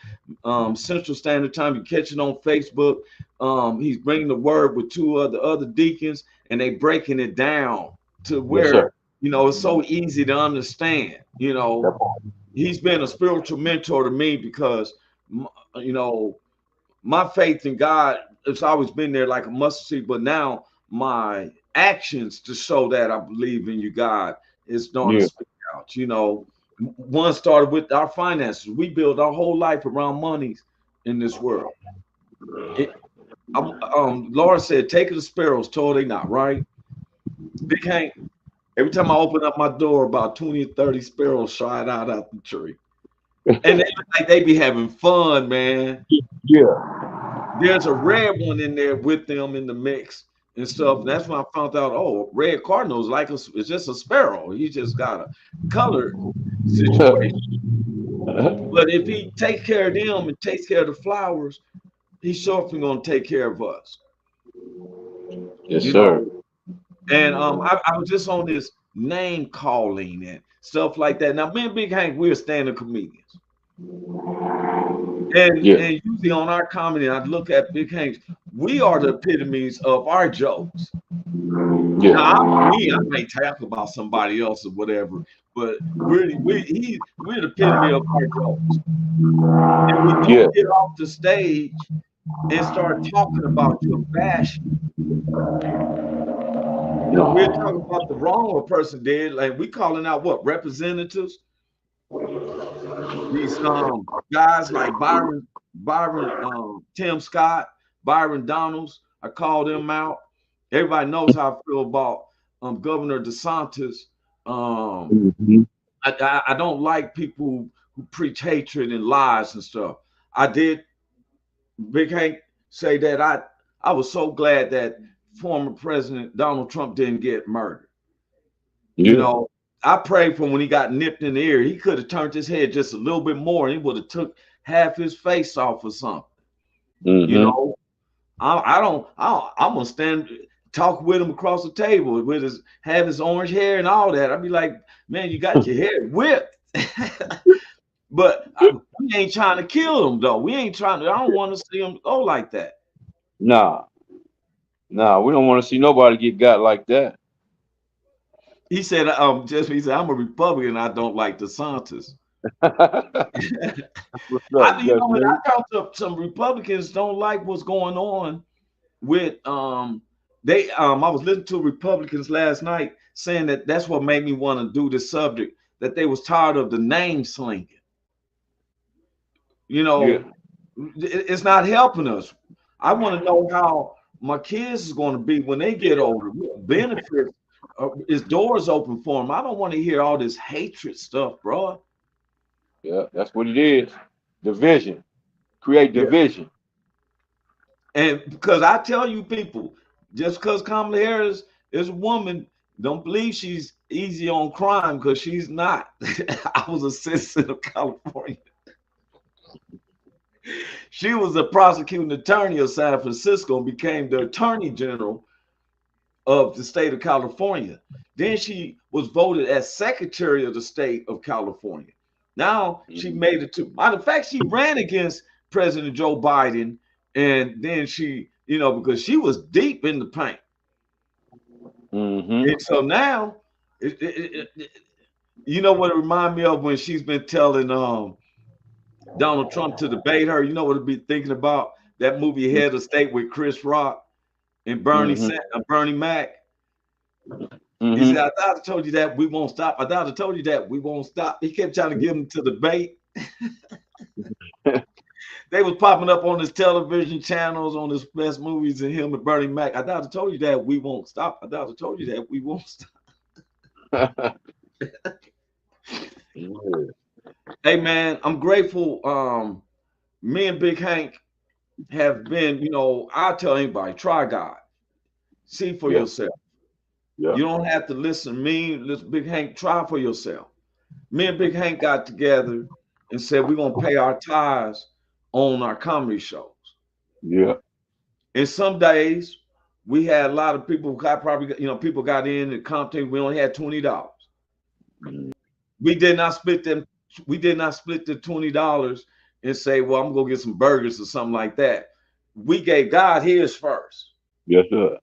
Central Standard Time. You catch it on Facebook. He's bringing the word with two of the other deacons, and they breaking it down to yes, sir. where it's so easy to understand. That part. He's been a spiritual mentor to me because you know my faith in God has always been there like a mustard seed, but now my actions to show that I believe in you, God, is starting to Yeah, speak out. One started with our finances. We build our whole life around monies in this world. It, Laura said, "Take it to sparrows, told they not right." Big Hank. Every time I open up my door, about 20 or 30 sparrows shot out the tree, and they look like they be having fun, man. yeah. There's a red one in there with them in the mix and stuff. And that's when I found out, oh, red cardinals it's just a sparrow. He just got a color situation. But if he takes care of them and takes care of the flowers, he's sure gonna take care of us. Yes, You sir. know. And I was just on this name calling and stuff like that. Now, me and Big Hank, we're stand-up comedians. And Yeah, usually on our comedy, I look at Big Hanks, we are the epitomes of our jokes. Now, yeah, I might talk about somebody else or whatever, but we're the epitome of our jokes. And when you yeah. get off the stage and start talking about your fashion, we're talking about the wrong a person did, like we calling out what representatives, these guys like Byron, Tim Scott, Byron Donalds. I call them out. Everybody knows how I feel about Governor DeSantis. Mhm. I don't like people who preach hatred and lies and stuff. I did, Big Hank. say that I was so glad that former President Donald Trump didn't get murdered. You Yeah. know, I prayed for when he got nipped in the ear. He could have turned his head just a little bit more, and he would have took half his face off or something. You Mm-hmm. know, I'm gonna stand talk with him across the table with his have his orange hair and all that. I'd be like, man, you got your hair whipped. But we ain't trying to kill him though. We ain't trying to. I don't want to see him go like that. Nah, we don't want to see nobody get got like that. He said, he said, I'm a Republican. I don't like DeSantis. What's up, You know, when I man? talk to some Republicans, don't like what's going on with they. I was listening to Republicans last night saying that that's what made me want to do this subject. That they was tired of the name slinging. You Yeah. know, it's not helping us. I want to know how my kids is going to be when they get older. Benefits is doors open for them. I don't want to hear all this hatred stuff, bro. Yeah, that's what it is. Division. Create Yeah. division. And because I tell you people, just because Kamala Harris is a woman, don't believe she's easy on crime because she's not. I was a citizen of California. She was a prosecuting attorney of San Francisco and became the attorney general of the state of California. Then she was voted as secretary of the state of California. Now she made it to, matter of fact, she ran against President Joe Biden. And then she, you know, because she was deep in the paint. Mm-hmm. And so now, you know what it reminded me of when she's been telling Donald Trump to debate her. You know what it'd be thinking about? That movie Head of State with Chris Rock and Bernie Mac. He said, Mm-hmm. I thought I told you that we won't stop. I thought I told you that we won't stop. He kept trying to get him to debate. They was popping up on his television channels, on his best movies, and him and Bernie Mac. I thought I told you that we won't stop. I thought I told you that we won't stop. Yeah. Hey man, I'm grateful. Me and Big Hank have been, you know, I tell anybody, try God. See for yourself. Yeah. You don't have to listen to me. Listen, Big Hank, try for yourself. Me and Big Hank got together and said we're gonna pay our tithes on our comedy shows. Yeah. And some days we had a lot of people got probably, you know, people got in and comped. We only had $20. We did not split them. We did not split the $20 and say, well, I'm gonna get some burgers or something like that. We gave God his first. Yes, sir.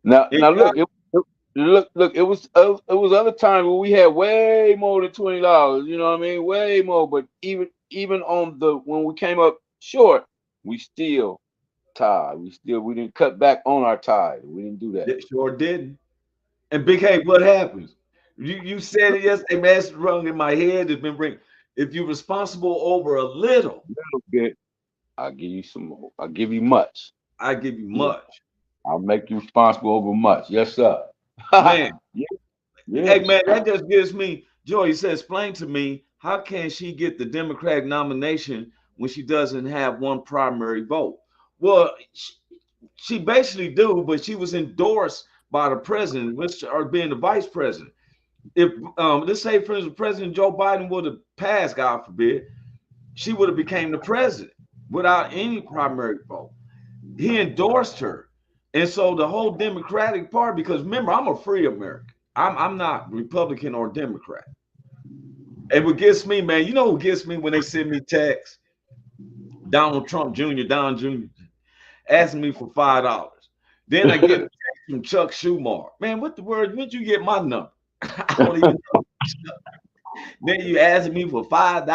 Now, And God, look. It was other times where we had way more than $20. You know what I mean? Way more. But even on the when we came up short, we still tied. We didn't cut back on our tithe. We didn't do that. that sure didn't. And Big Hank, what happens? You said it yesterday, man. It's rung in my head. It's been ring. If you're responsible over a little, Okay. I'll give you some more. I'll give you much. I give you Yeah. much. I'll make you responsible over much. Yes, sir. Man, Yeah. hey man, that just gives me joy. He said, explain to me, how can she get the Democratic nomination when she doesn't have one primary vote? Well, she basically do, but she was endorsed by the president, which or being the vice president. If let's say, for instance, President Joe Biden would have passed, God forbid, she would have became the president without any primary vote. He endorsed her. And so the whole Democratic Party, because remember, I'm a free American. I'm not Republican or Democrat. And what gets me, man, you know what gets me when they send me texts? Donald Trump Jr., Don Jr., asking me for $5. Then I get a text from Chuck Schumer. Man, what the word? When'd you get my number? I don't even know. Then you asking me for $5.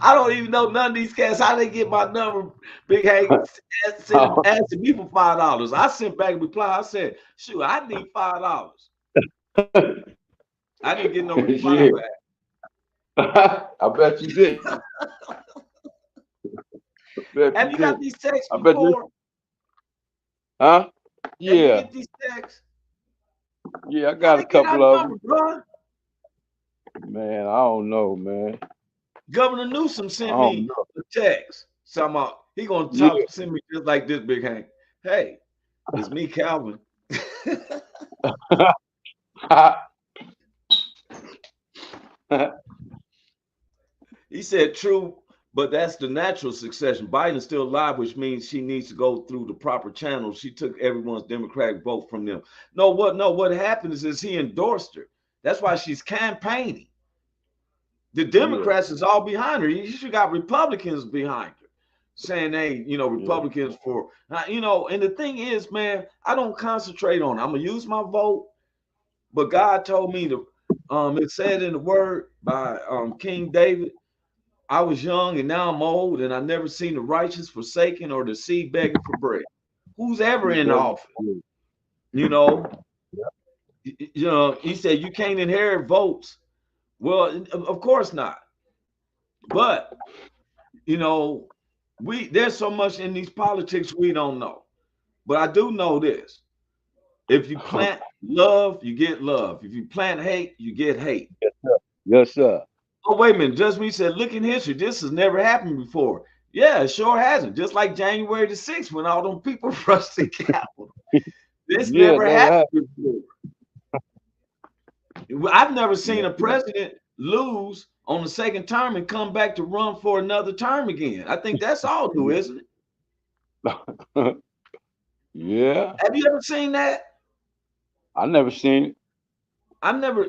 I don't even know none of these cats. How they get my number? Big Hank asking me for $5. I sent back a reply. I said, shoot, I need $5. I didn't get no reply back. I bet you did. Have you got these texts I bet before? Huh? Have you Yeah. get these texts? Yeah, I got How a couple our of number, them. bro? Man, I don't know, man. Governor Newsom sent Oh me a text. Somehow he gonna yeah. send me just like this, Big Hank. Hey, it's me, Calvin. He said, true, but that's the natural succession. Biden's still alive, which means she needs to go through the proper channels. She took everyone's Democratic vote from them. What happened is he endorsed her. That's why she's campaigning. The Democrats is all behind her. You got Republicans behind her saying, hey, Republicans for, and the thing is, man, I don't concentrate on it. I'm going to use my vote, but God told me to, it said in the word by King David, I was young and now I'm old, and I never seen the righteous forsaken or the seed begging for bread. Who's ever in office? You know, he said you can't inherit votes. Well, of course not. But there's so much in these politics we don't know. But I do know this: if you plant love, you get love. If you plant hate, you get hate. Yes, sir. Oh, wait a minute. Just me said, look in history. This has never happened before. Yeah, it sure hasn't. Just like January the 6th when all them people rushed the Capitol. This never happened before. I've never seen a president lose on the second term and come back to run for another term again. I think that's all new, isn't it? Yeah. Have you ever seen that? I never seen it. I never,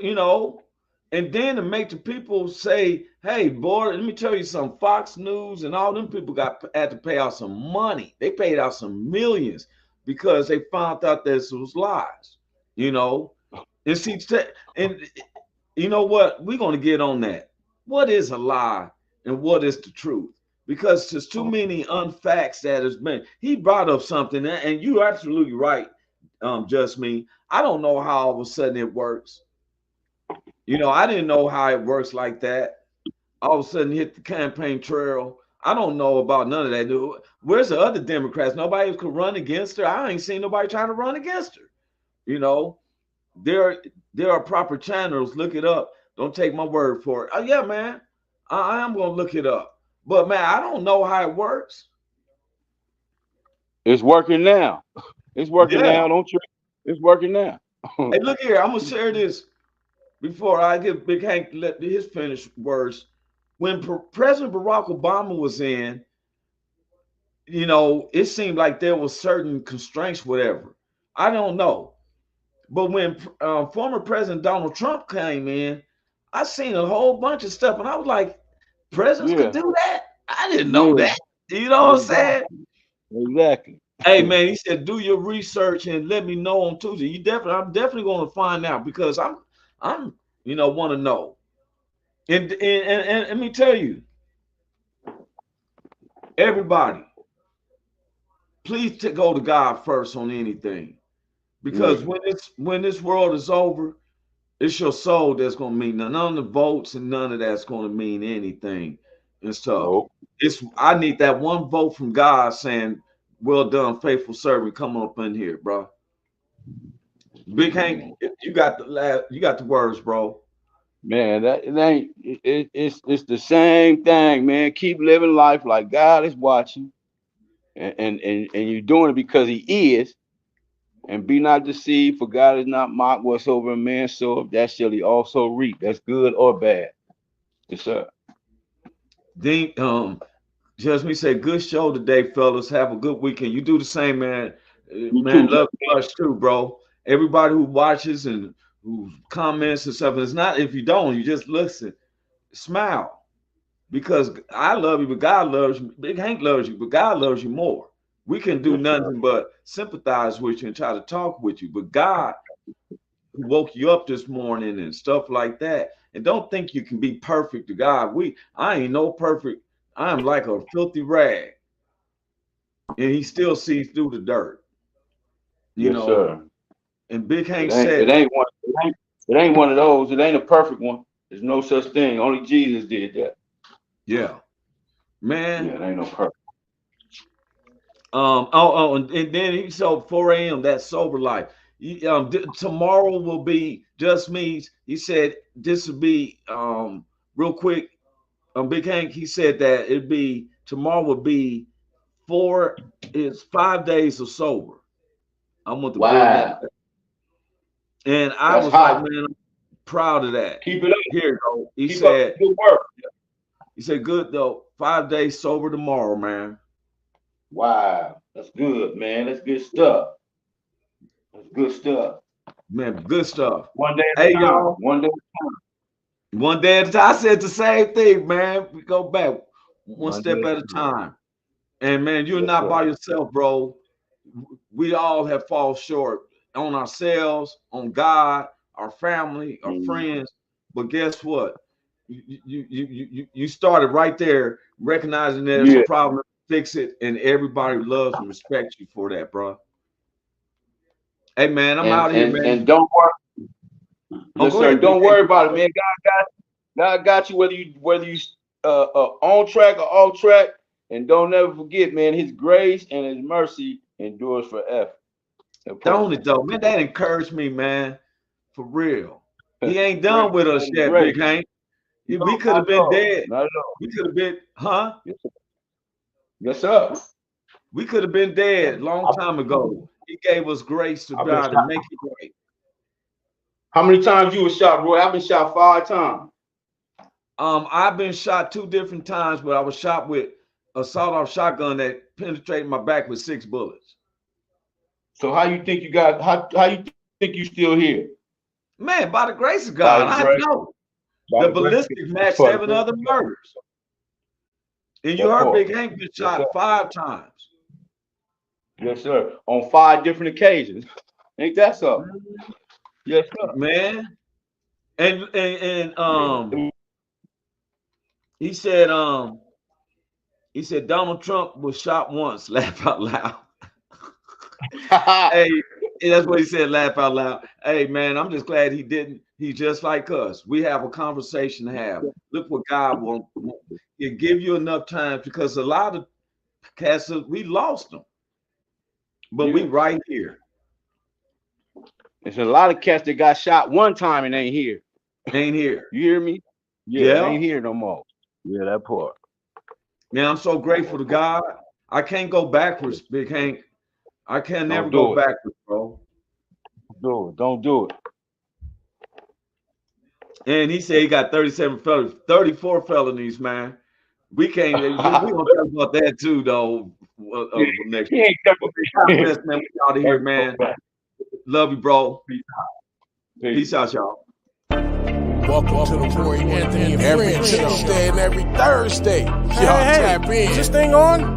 and then to make the people say, hey, boy, let me tell you something. Fox News and all them people had to pay out some money. They paid out some millions because they found out this was lies, And see, and you know what? We're going to get on that. What is a lie and what is the truth? Because there's too many unfacts that has been. He brought up something, and you're absolutely right, just me. I don't know how all of a sudden it works. I didn't know how it works like that. All of a sudden hit the campaign trail. I don't know about none of that. Where's the other Democrats? Nobody could run against her. I ain't seen nobody trying to run against her. There are proper channels. Look it up. Don't take my word for it. Oh, yeah, man. I am going to look it up. But, man, I don't know how it works. It's working now. It's working now. Don't you? It's working now. Hey, look here. I'm going to share this before I give Big Hank let his finished words. When President Barack Obama was in, it seemed like there was certain constraints, whatever. I don't know. But when former President Donald Trump came in, I seen a whole bunch of stuff, and I was like, presidents could do that? I didn't know that. You know what I'm saying? Exactly. Hey, man, he said, do your research and let me know on Tuesday. I'm definitely going to find out because I'm want to know. And let me tell you, everybody, please go to God first on anything. Because when this world is over, it's your soul that's gonna mean none of the votes and none of that's gonna mean anything and stuff. Nope. I need that one vote from God saying, "Well done, faithful servant. Come up in here, bro." Big Hank, you got the words, bro. Man, it's the same thing, man. Keep living life like God is watching, and you're doing it because He is. And be not deceived, for God is not mocked. Whatsoever a man soweth, that shall he also reap. That's good or bad. Yes, sir. Then Just me say, good show today, fellas. Have a good weekend. You do the same, man. Man, love you much too, bro. Everybody who watches and who comments and stuff. It's not if you don't, you just listen, smile. Because I love you, but God loves you. Big Hank loves you, but God loves you more. We can do nothing but sympathize with you and try to talk with you. But God who woke you up this morning and stuff like that. And don't think you can be perfect to God. I ain't no perfect. I'm like a filthy rag. And he still sees through the dirt. You know. Sir. And Big Hank said it ain't one of those. It ain't a perfect one. There's no such thing. Only Jesus did that. Yeah. Man. Yeah, it ain't no perfect. And then so 4 a.m. that's sober life. Tomorrow will be just me. He said this will be real quick. Big Hank, he said that tomorrow would be 5 days of sober. I want the Wow. And I That's was hot. like, man, I'm proud of that. Keep it up. Here you go. He Keep said, up the good work. he said, good though. 5 days sober tomorrow, man. Wow. That's good, man. That's good stuff. That's good stuff. Man, good stuff. One day at a time. Y'all. One day at a time. One day at a time. I said the same thing, man. We go back one step at a time. And man, you're not by yourself, bro. We all have fallen short on ourselves, on God, our family, our friends. But guess what? You started right there, recognizing there's a problem, fix it, and everybody loves and respects you for that, bro. Hey man, I'm out here, man. And don't worry. Yes, sir. Don't worry about it, man. God got you, whether you on track or off track. And don't never forget, man, his grace and his mercy endures forever. Don't it though, man? That encouraged me, man. For real. He ain't done with us yet, Big Hank. We could have been dead. We could have been, huh? Yes, sir. We could have been dead a long time ago. He gave us grace to God and make it right. How many times you were shot, Roy? I've been shot 5 times. I've been shot 2 different times, but I was shot with a sawed-off shotgun that penetrated my back with 6 bullets. So how you think you got? How you think you still here? Man, by the grace of God, I know. The ballistic matched 7 other murders. And you heard Big Hank been shot 5 times. Yes, sir. On 5 different occasions. Ain't that something? Yes, sir. Man. And he said Donald Trump was shot once. Laugh out loud. Hey, that's what he said. Laugh out loud. Hey, man, I'm just glad he didn't. He's just like us. We have a conversation to have. Look what God wants. He'll give you enough time, because a lot of cats, we lost them, but we right here. There's a lot of cats that got shot one time and ain't here. Ain't here. You hear me? Yeah. Ain't here no more. Yeah, that part. Man, I'm so grateful to God. I can't go backwards, Big Hank. I can never go backwards, bro. Don't do it. And he said he got 37 felonies, 34 felonies, man. We can't. We gonna talk about that too, though. Next. Man, we out of here, man. Love you, bro. Peace out, y'all. Welcome to the Roy Anthony every Tuesday and every Thursday. Y'all tap in. Is this thing on?